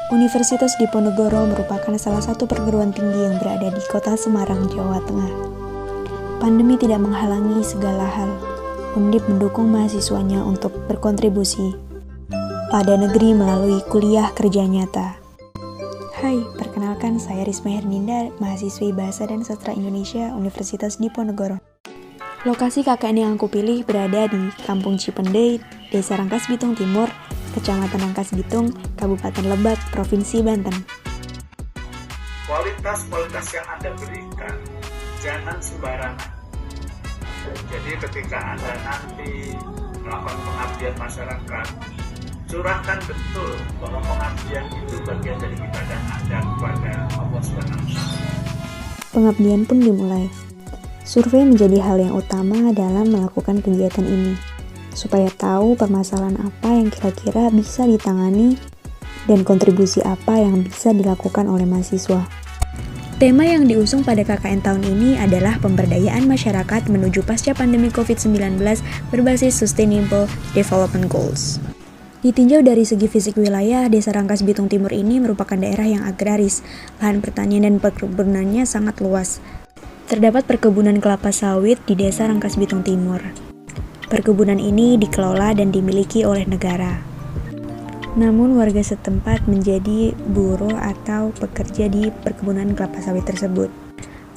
Universitas Diponegoro merupakan salah satu perguruan tinggi yang berada di kota Semarang, Jawa Tengah. Pandemi tidak menghalangi segala hal. Undip mendukung mahasiswanya untuk berkontribusi pada negeri melalui kuliah kerja nyata. Hai, perkenalkan saya Risma Herninda, mahasiswi Bahasa dan Sastra Indonesia Universitas Diponegoro. Lokasi KKN yang aku pilih berada di Kampung Cipendei, Desa Rangkas Bitung Timur, Kecamatan Rangkas Bitung, Kabupaten Lebak, Provinsi Banten. Kualitas yang Anda berikan jangan sembarangan. Jadi ketika Anda nanti melakukan pengabdian masyarakat, curahkan betul bahwa pengabdian itu bagian dari ibadah Anda kepada Allah SWT. Pengabdian pun dimulai. Survei menjadi hal yang utama dalam melakukan kegiatan ini, supaya tahu permasalahan apa yang kira-kira bisa ditangani dan kontribusi apa yang bisa dilakukan oleh mahasiswa. Tema yang diusung pada KKN tahun ini adalah pemberdayaan masyarakat menuju pasca pandemi COVID-19 berbasis Sustainable Development Goals. Ditinjau dari segi fisik wilayah, Desa Rangkas Bitung Timur ini merupakan daerah yang agraris, lahan pertanian dan perkebunannya sangat luas. Terdapat perkebunan kelapa sawit di Desa Rangkas Bitung Timur. Perkebunan ini dikelola dan dimiliki oleh negara. Namun warga setempat menjadi buruh atau pekerja di perkebunan kelapa sawit tersebut.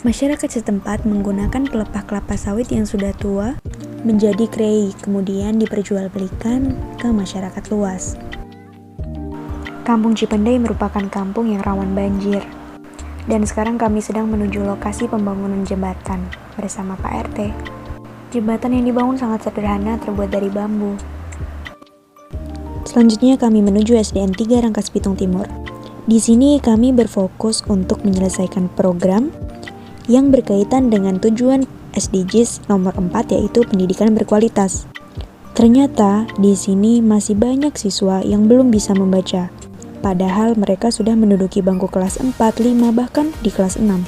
Masyarakat setempat menggunakan pelepah kelapa sawit yang sudah tua menjadi krei, kemudian diperjualbelikan ke masyarakat luas. Kampung Cipendei merupakan kampung yang rawan banjir. Dan sekarang kami sedang menuju lokasi pembangunan jembatan bersama Pak RT. Jembatan yang dibangun sangat sederhana, terbuat dari bambu. Selanjutnya kami menuju SDN 3 Rangkas Bitung Timur. Di sini kami berfokus untuk menyelesaikan program yang berkaitan dengan tujuan SDGs nomor 4, yaitu pendidikan berkualitas. Ternyata di sini masih banyak siswa yang belum bisa membaca, padahal mereka sudah menduduki bangku kelas 4, 5, bahkan di kelas 6.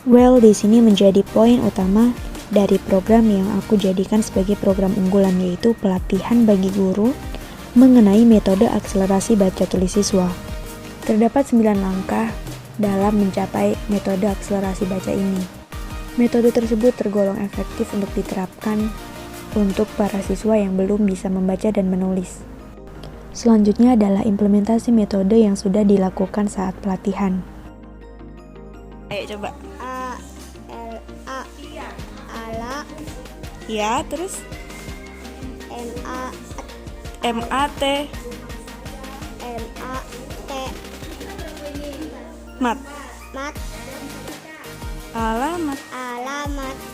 Well, di sini menjadi poin utama dari program yang aku jadikan sebagai program unggulan, yaitu pelatihan bagi guru mengenai metode akselerasi baca tulis siswa. Terdapat 9 langkah dalam mencapai metode akselerasi baca ini. Metode tersebut tergolong efektif untuk diterapkan untuk para siswa yang belum bisa membaca dan menulis. Selanjutnya adalah implementasi metode yang sudah dilakukan saat pelatihan. Ayo coba. Ala. Ya, terus MAT. MAT. Mat. Alamat.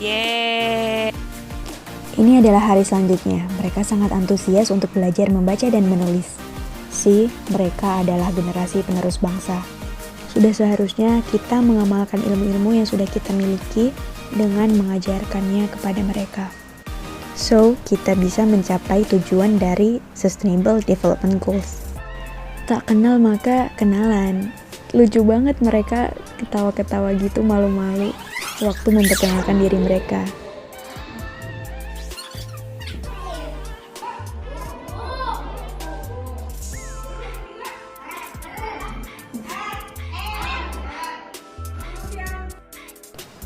Yeay. Ini adalah hari selanjutnya. Mereka sangat antusias untuk belajar membaca dan menulis. Mereka adalah generasi penerus bangsa. Sudah seharusnya kita mengamalkan ilmu-ilmu yang sudah kita miliki dengan mengajarkannya kepada mereka. So, kita bisa mencapai tujuan dari Sustainable Development Goals. Tak kenal maka kenalan. Lucu banget mereka ketawa-ketawa gitu, malu-malu waktu memperkenalkan diri mereka.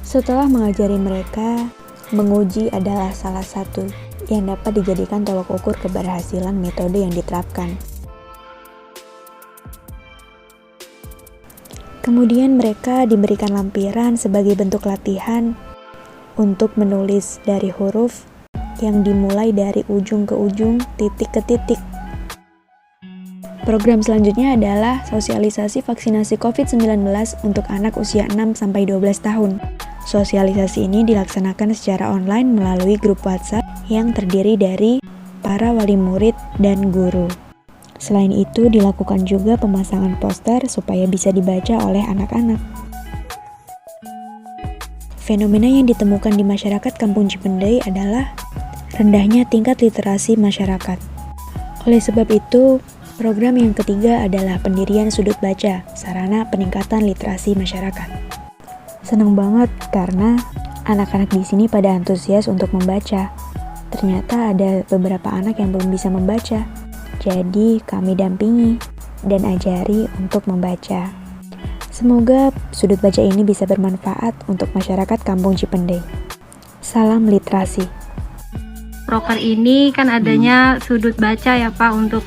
Setelah mengajari mereka, menguji adalah salah satu yang dapat dijadikan tolok ukur keberhasilan metode yang diterapkan. Kemudian mereka diberikan lampiran sebagai bentuk latihan untuk menulis dari huruf yang dimulai dari ujung ke ujung, titik ke titik. Program selanjutnya adalah sosialisasi vaksinasi COVID-19 untuk anak usia 6-12 tahun. Sosialisasi ini dilaksanakan secara online melalui grup WhatsApp yang terdiri dari para wali murid dan guru. Selain itu, dilakukan juga pemasangan poster supaya bisa dibaca oleh anak-anak. Fenomena yang ditemukan di masyarakat Kampung Cipendei adalah rendahnya tingkat literasi masyarakat. Oleh sebab itu, program yang ketiga adalah pendirian sudut baca, sarana peningkatan literasi masyarakat. Senang banget karena anak-anak di sini pada antusias untuk membaca. ternyata ada beberapa anak yang belum bisa membaca. Jadi kami dampingi dan ajari untuk membaca. Semoga sudut baca ini bisa bermanfaat untuk masyarakat Kampung Cipendei. Salam literasi. Proker ini kan adanya sudut baca ya Pak untuk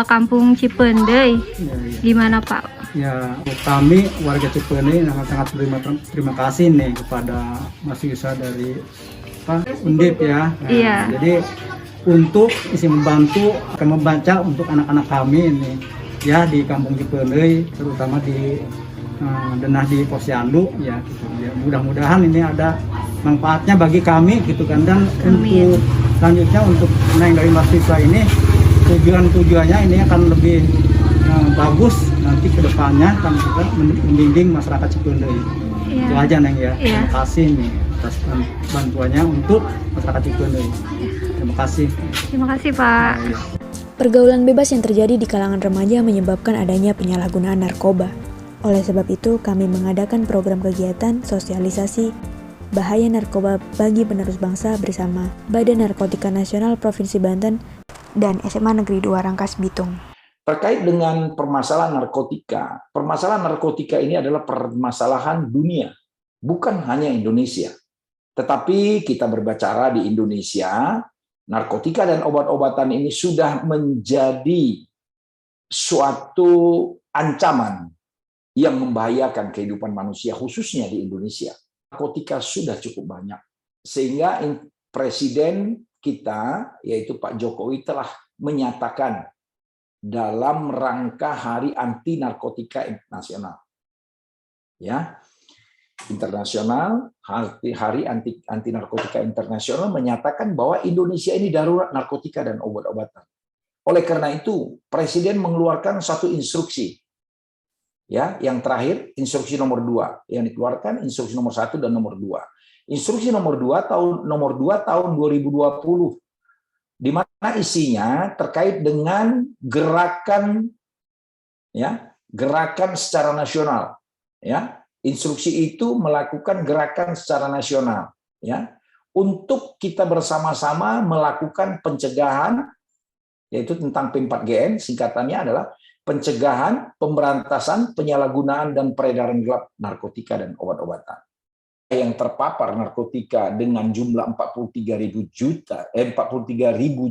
Kampung Cipendei. Gimana Pak? Ya, kami warga Cipendei sangat terima kasih nih kepada Mas Yusa dari Undip ya. Nah, Iya. Jadi untuk membantu akan membaca untuk anak-anak kami ini ya di Kampung Cipendei, terutama di Denah di Posyandu ya, gitu. Ya, mudah-mudahan ini ada manfaatnya bagi kami gitu kan, dan Amin. untuk selanjutnya untuk yang dari mahasiswa ini tujuannya ini akan lebih bagus nanti ke depannya kan, kita membimbing masyarakat Cipendei. Iya. Itu aja Neng ya. Iya. Terima kasih nih atas bantuannya untuk masyarakat Cipendei. Terima kasih. Terima kasih Pak. Nah, ya. Pergaulan bebas yang terjadi di kalangan remaja menyebabkan adanya penyalahgunaan narkoba. Oleh sebab itu, kami mengadakan program kegiatan sosialisasi bahaya narkoba bagi penerus bangsa bersama Badan Narkotika Nasional Provinsi Banten dan SMA Negeri 2 Rangkas Bitung. Terkait dengan permasalahan narkotika ini adalah permasalahan dunia, bukan hanya Indonesia. Tetapi kita berbicara di Indonesia, narkotika dan obat-obatan ini sudah menjadi suatu ancaman yang membahayakan kehidupan manusia, khususnya di Indonesia. Narkotika sudah cukup banyak, sehingga Presiden kita, yaitu Pak Jokowi, telah menyatakan dalam rangka Hari Anti Narkotika Internasional, ya, internasional, Hari Anti Narkotika Internasional menyatakan bahwa Indonesia ini darurat narkotika dan obat-obatan. Oleh karena itu, Presiden mengeluarkan satu instruksi. Ya, yang terakhir instruksi nomor 2 yang dikeluarkan, instruksi nomor 1 dan nomor 2. Instruksi nomor 2 tahun 2020, di mana isinya terkait dengan gerakan, ya, gerakan secara nasional, ya. Instruksi itu melakukan gerakan secara nasional, ya, untuk kita bersama-sama melakukan pencegahan, yaitu tentang P4GN, singkatannya adalah pencegahan, pemberantasan, penyalahgunaan, dan peredaran gelap narkotika dan obat-obatan. Yang terpapar narkotika dengan jumlah 43.000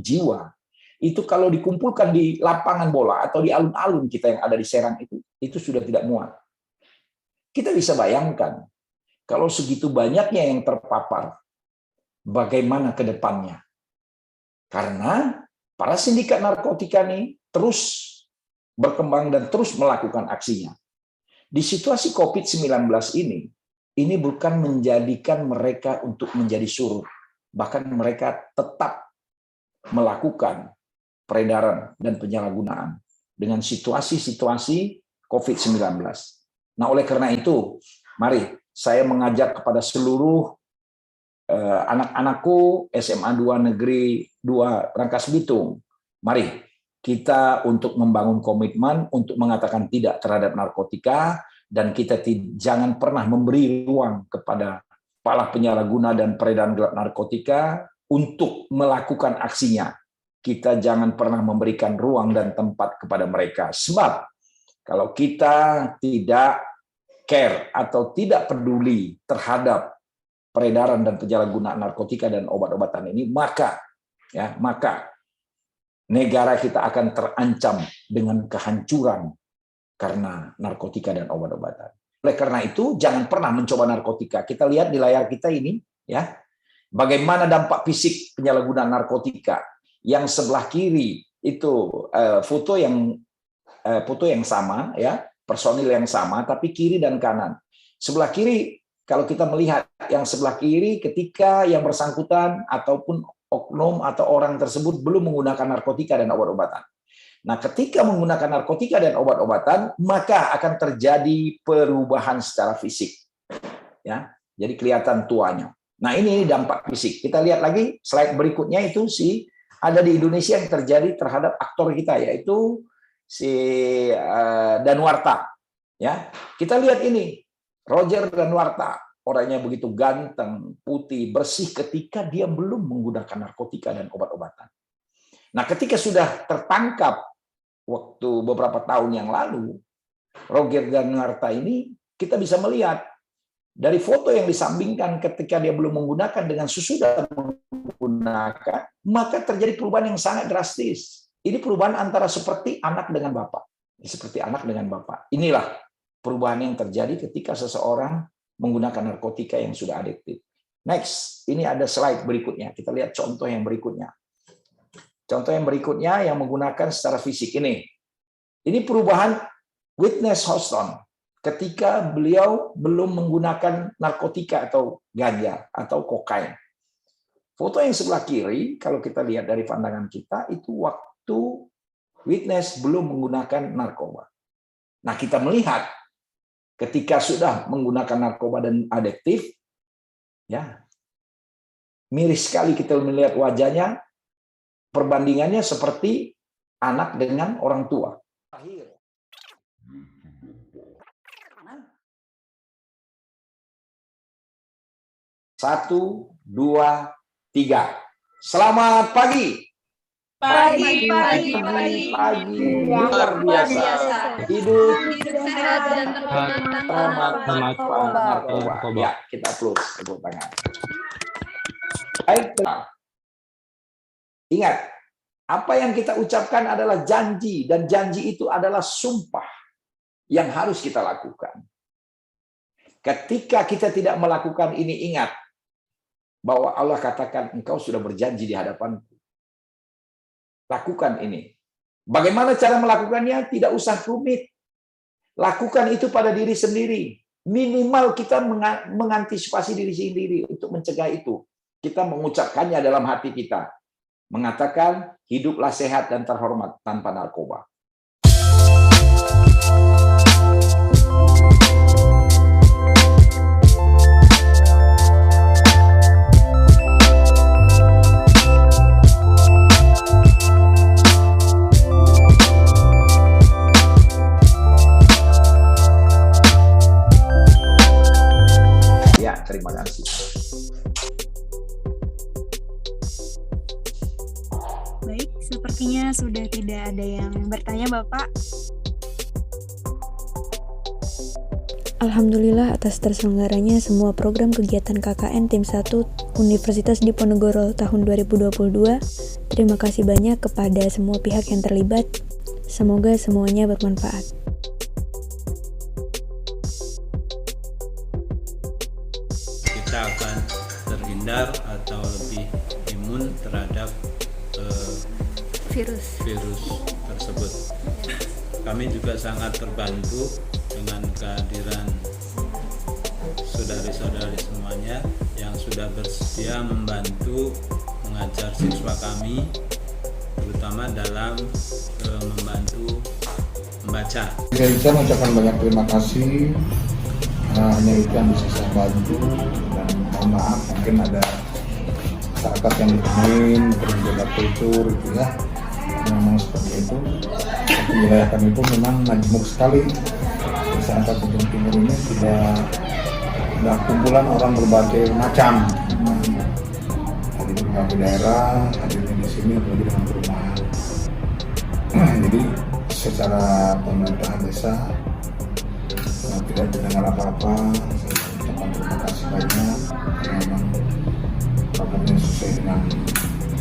jiwa, itu kalau dikumpulkan di lapangan bola atau di alun-alun kita yang ada di Serang itu sudah tidak muat. Kita bisa bayangkan, kalau segitu banyaknya yang terpapar, bagaimana ke depannya? Karena para sindikat narkotika ini terus berkembang dan terus melakukan aksinya. Di situasi COVID-19 ini bukan menjadikan mereka untuk menjadi surut. Bahkan mereka tetap melakukan peredaran dan penyalahgunaan dengan situasi-situasi COVID-19. Nah, oleh karena itu, mari saya mengajak kepada seluruh anak-anakku SMA 2 Negeri 2 Rangkas Bitung, mari kita untuk membangun komitmen untuk mengatakan tidak terhadap narkotika, dan kita jangan pernah memberi ruang kepada para penyalahguna dan peredaran gelap narkotika untuk melakukan aksinya. Kita jangan pernah memberikan ruang dan tempat kepada mereka. Sebab kalau kita tidak care atau tidak peduli terhadap peredaran dan penyalahgunaan narkotika dan obat-obatan ini, maka negara kita akan terancam dengan kehancuran karena narkotika dan obat-obatan. Oleh karena itu, jangan pernah mencoba narkotika. Kita lihat di layar kita ini, ya, bagaimana dampak fisik penyalahgunaan narkotika. Yang sebelah kiri itu foto yang sama, ya, personil yang sama, tapi kiri dan kanan. Sebelah kiri, kalau kita melihat yang sebelah kiri, ketika yang bersangkutan ataupun oknum atau orang tersebut belum menggunakan narkotika dan obat-obatan. Nah, ketika menggunakan narkotika dan obat-obatan, maka akan terjadi perubahan secara fisik. Ya, jadi kelihatan tuanya. Nah, ini dampak fisik. Kita lihat lagi slide berikutnya, itu ada di Indonesia yang terjadi terhadap aktor kita, yaitu si Danuarta. Ya, kita lihat ini Roger Danuarta, orangnya begitu ganteng, putih, bersih ketika dia belum menggunakan narkotika dan obat-obatan. Nah, ketika sudah tertangkap waktu beberapa tahun yang lalu, Roger Danuarta ini kita bisa melihat dari foto yang disambingkan ketika dia belum menggunakan dengan sesudah menggunakan, maka terjadi perubahan yang sangat drastis. Ini perubahan antara seperti anak dengan bapak. Seperti anak dengan bapak. Inilah perubahan yang terjadi ketika seseorang menggunakan narkotika yang sudah adiktif. Next, ini ada slide berikutnya. Kita lihat contoh yang berikutnya. Contoh yang berikutnya yang menggunakan secara fisik ini. Ini perubahan Whitney Houston ketika beliau belum menggunakan narkotika atau ganja atau kokain. Foto yang sebelah kiri, kalau kita lihat dari pandangan kita, itu waktu Whitney belum menggunakan narkoba. Nah, kita melihat ketika sudah menggunakan narkoba dan adiktif, ya, miris sekali kita melihat wajahnya, perbandingannya seperti anak dengan orang tua. Akhir. 1, 2, 3. Selamat pagi. Pagi. Luar biasa. Hidup sehat dan terhormat narkoba. Ya, kita close tepuk tangan. Baik. Ingat, apa yang kita ucapkan adalah janji, dan janji itu adalah sumpah yang harus kita lakukan. Ketika kita tidak melakukan ini, ingat bahwa Allah katakan, engkau sudah berjanji di hadapanku. Lakukan ini. Bagaimana cara melakukannya? Tidak usah rumit. Lakukan itu pada diri sendiri. Minimal kita mengantisipasi diri sendiri untuk mencegah itu. Kita mengucapkannya dalam hati kita. Mengatakan, hiduplah sehat dan terhormat tanpa narkoba. Terima kasih. Baik, sepertinya sudah tidak ada yang bertanya, Bapak. Alhamdulillah atas terselenggaranya semua program kegiatan KKN Tim 1 Universitas Diponegoro tahun 2022. Terima kasih banyak kepada semua pihak yang terlibat. Semoga semuanya bermanfaat. Kita akan terhindar atau lebih imun terhadap virus tersebut. Kami juga sangat terbantu dengan kehadiran saudari-saudari semuanya yang sudah bersedia membantu mengajar siswa kami, terutama dalam membantu membaca. Saya bisa mengucapkan banyak terima kasih. Hanya itu yang bisa saya bantu, dan mohon maaf mungkin ada masyarakat yang ditemuin menjaga kultur itu ya, memang seperti itu. Tapi wilayah kami itu memang majmuk sekali. Masyarakat Ujung Timur ini sudah kumpulan orang berbagai macam, dari berbagai daerah hadirnya di sini, apalagi dengan perumahan. Jadi secara pemerintahan desa tidak mendengar apa-apa. Saya ucapkan terima kasih banyak. Memang programnya sesuai dengan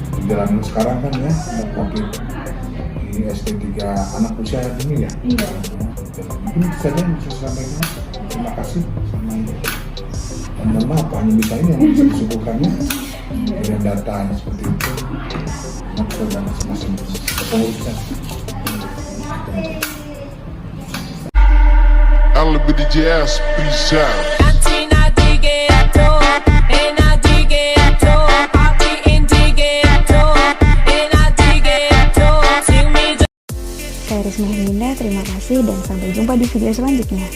perjalanan sekarang kan ya, ada COVID di SD3 anak usia dini ya. Iya. Mungkin itu saja yang bisa saya sampaikan. Terima kasih sama ini. Dan mohon maaf hanya bisa ini yang bisa disuguhkannya. Dengan data hanya seperti itu. Maksud dan masing-masing kepengurusan. LBDJS present. Saya Risma Herminda, terima kasih dan sampai jumpa di video selanjutnya.